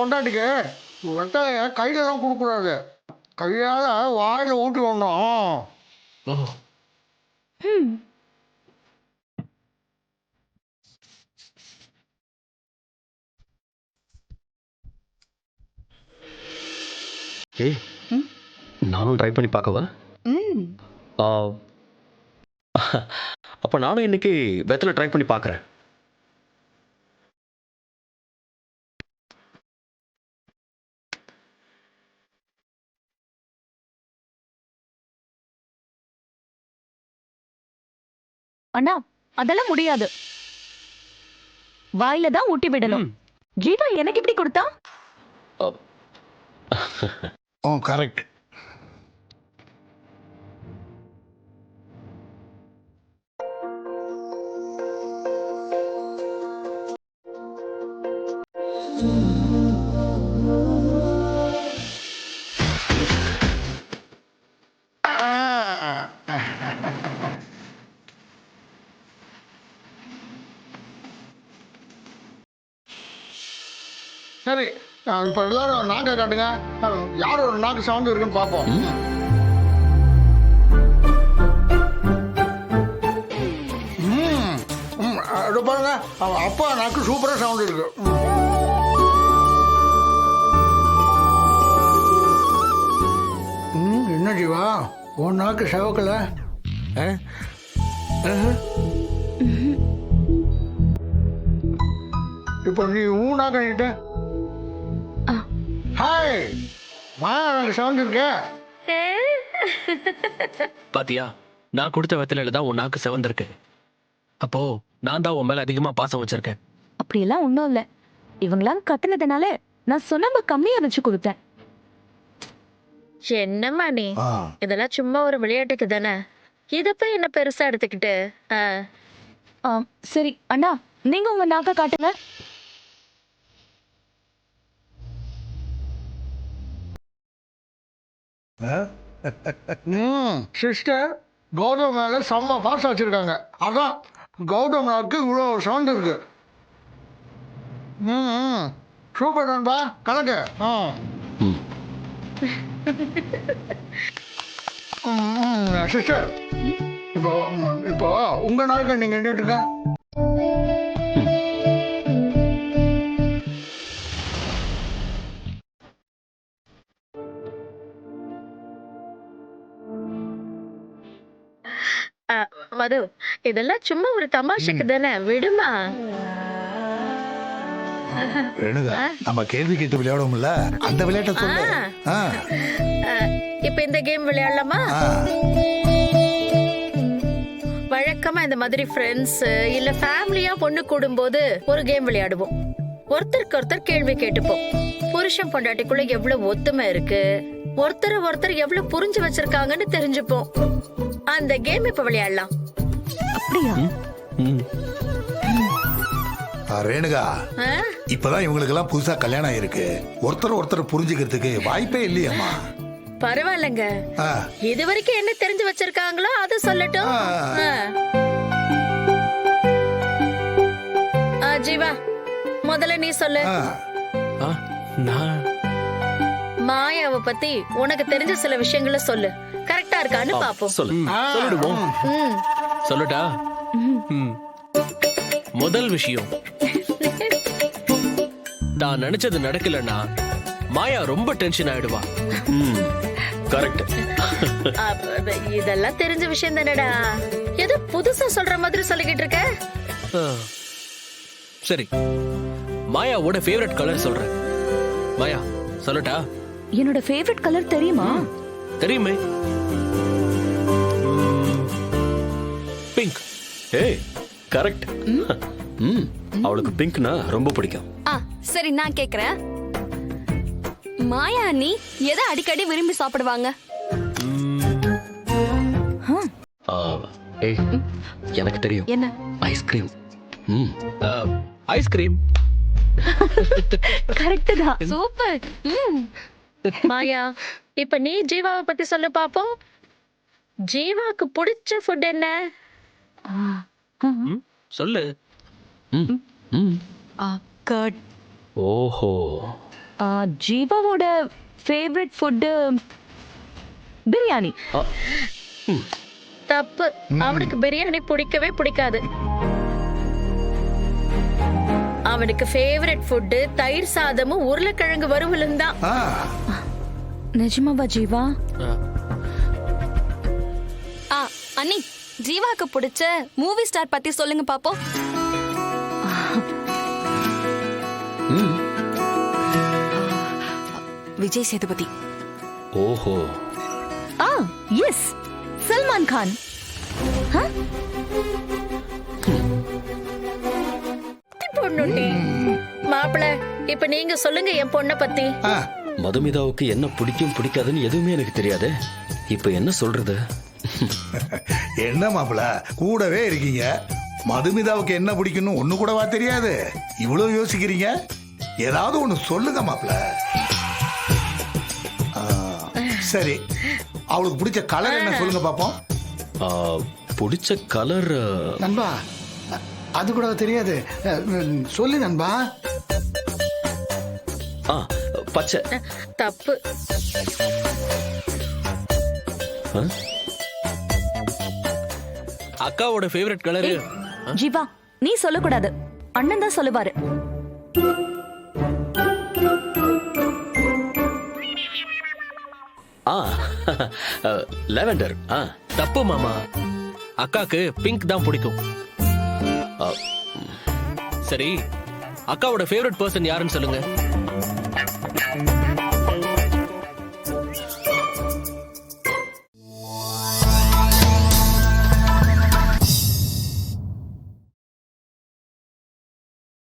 பொண்டாட்டிக்கு வெத்தலைய கையில தான் கொடுக்கூடாது, கையால வாயில ஊட்டி வரணும். ஓ ம். ஏய் ம். நானும் ட்ரை பண்ணி பார்க்கவா? ம். ஆ, அப்போ நானும் இன்னைக்கு வெத்தலை ட்ரை பண்ணி பார்க்குறேன். அண்ணா அதெல்லாம் முடியாது, வாயில தான் ஊட்டி விடணும். ம். ஜீவா எனக்கு இப்படி கொடுத்தா? ஆ, ஓ கரெக்ட். சரி, இப்போ எல்லாரும் நாக்கை காட்டுங்க. யாரோட நாக்கு சவுண்ட் இருக்குன்னு பார்ப்போம். ம், ம், இதோ பாருங்க, அவன் அப்பா நாக்கு சூப்பராக சவுண்ட் இருக்கு. என்ன ஜீவா, உன் நாக்கு செவக்கல? இப்போ நீ உன் நாக்கு நீட்ட. ஆ. ஹாய், மாயா நாக்கு சவுண்ட் இருக்கே. பாத்தியா, நான் கொடுத்த வெத்தலையில தான் உன் நாக்கு சிவந்திருக்கு. அப்போ நான் தான் உன் மேல அதிகமா பாசம் வச்சிருக்கேன். அப்படியெல்லாம் ஒன்றும் இல்லை, இவங்களாம் கத்துனதுனால நான் சொன்ன கம்மியா வச்சு கொடுத்தேன். என்னம்மா நீ, இதெல்லாம் சும்மா ஒரு விளையாட்டுக்கு தானே, இத போய் என்ன பெருசா எடுத்துக்கிட்டு? சரி அண்ணா, நீங்க உங்க நாக்க காட்டுங்க. சிஸ்டர், கௌதம் மேல செம்ம பாசம் வச்சிருக்காங்க, அதான் கௌதம் நாக்கு இவ்வளோ சவுண்ட் இருக்கு. ம், சூப்பர் நண்பா, கலக்கு. ம். சிஸ்டர், இப்போ இப்போ உங்க நாளுக்கு நீங்க நின்றுட்டுங்க. மது, இதெல்லாம் சும்மா ஒரு தமாஷுக்கு தானே, விடுமா. ரேணுகா, நம்ம கேள்வி கேட்டு விளையாடுவோம்ல, அந்த விளையாட்டை சொல்லு. இப்ப இந்த கேம் விளையாடலாமா? வழக்கமா இந்த மாதிரி ஃப்ரெண்ட்ஸ் இல்ல ஃபேமிலியா பொண்ணு கூடும்போது ஒரு கேம் விளையாடுவோம். ஒருத்தருக்கு ஒருத்தர் கேள்வி கேட்டுப்போம். புருஷன் பொண்டாட்டிக்குள்ள எவ்வளவு ஒத்துமை இருக்கு, ஒருத்தர் ஒருத்தர் எவ்வளவு புரிஞ்சு வச்சிருக்காங்கன்னு தெரிஞ்சுப்போம். அந்த கேம் இப்ப விளையாடலாம். அப்படியா? ம். ரேணுகா, இப்பதான் இவங்களுக்கு எல்லாம் புதுசா கல்யாணம் ஆயிருக்கு, ஒருத்தர் ஒருத்தர் புரிஞ்சுக்கிறதுக்கு வாய்ப்பே இல்லையம்மா. பரவாயில்லைங்க, இது வரைக்கும் என்ன தெரிஞ்சு வச்சிருக்காங்களோ அது சொல்லட்டும். ஜீவா, முதல்ல நீ சொல்லு. ஆ, நான் மாயாவை பத்தி உனக்கு தெரிஞ்ச சில விஷயங்களை சொல்லு, கரெக்டா இருக்கான்னு பாப்போம். சொல்லிடுவோம். சொல்லட்டா? ம். முதல் விஷயம், நான் நினைச்சது நடக்கலன்னா மாயா ரொம்ப டென்ஷன் ஆயிடுவா. கரெக்ட். இதெல்லாம் தெரிஞ்ச விஷயம் தானடா, ஏதோ புதுசா சொல்ற மாதிரி சொல்லிக்கிட்டு இருக்க. சரி, மாயாவோட ஃபேவரட் கலர் சொல்றேன். மாயா, சொல்லட்டா? என்னோட ஃபேவரட் கலர் தெரியுமா? தெரியுமே, பிங்க். ஏய், கரெக்ட். அவளுக்கு பிங்க்னா ரொம்ப பிடிக்கும். சரி, நான் கேக்குறேன், மாயா அண்ணி எதை அடிக்கடி விரும்பி சாப்பிடுவாங்க? ஏய், எனக்கு தெரியும். என்ன? ஐஸ்கிரீம். ஐஸ்கிரீம். கரெக்ட் தான். சூப்பர். மாயா, இப்ப நீ ஜீவாவை பத்தி சொல்லு பாப்போம். ஜீவாக்கு பிடிச்ச ஃபுட் என்ன? சொல்லு. கர்ட். ஓஹோ, ஜீவாவோட ஃபேவரட் ஃபுட்டு பிரியாணி. தப்பு. அவனுக்கு பிரியாணி பிடிக்கவே பிடிக்காது. அவனுக்கு ஃபேவரட் ஃபுட்டு தயிர் சாதமும் உருளைக்கிழங்கு வறுவலும் தான். ஆ, நிஜமாவா ஜீவா? அண்ணி, ஜீவாக்கு பிடிச்ச மூவி ஸ்டார் பத்தி சொல்லுங்க பாப்போம். விஜய் சேதுபதி. ஓஹோ, எஸ், சல்மான் கான். பொண்ணுட்டி மாப்பிள்ள, இப்ப நீங்க சொல்லுங்க என் பொண்ணை பத்தி. ஆ, மதுமிதாவுக்கு என்ன பிடிக்கும் பிடிக்காதுன்னு எதுவுமே எனக்கு தெரியாது. இப்ப என்ன சொல்றது? என்ன மாப்பிள கூடவே இருக்கீங்க, மதுமிதாவுக்கு என்ன பிடிக்கும்னு ஒண்ணு கூடவா தெரியாது? இவ்வளவு யோசிக்கிறீங்க, ஏதாவது ஒண்ணு சொல்லுங்க மாப்பிள. சரி, அவளுக்கு பிடிச்ச கலர் என்ன சொல்லுங்க பாப்போம். ஆ, பிடிச்ச கலர் நண்பா, அது கூட தெரியாது. சொல்லு நண்பா. பச்சை. தப்பு. அக்காவோட ஃபேவரட் கலரு. ஜீவா, நீ சொல்லக்கூடாது, அண்ணன் தான் சொல்லுவாரு. லாவெண்டர். தப்பு மாமா, அக்காக்கு பிங்க் தான் பிடிக்கும். சரி, அக்காவோட ஃபேவரட் பர்சன் யாருன்னு சொல்லுங்க.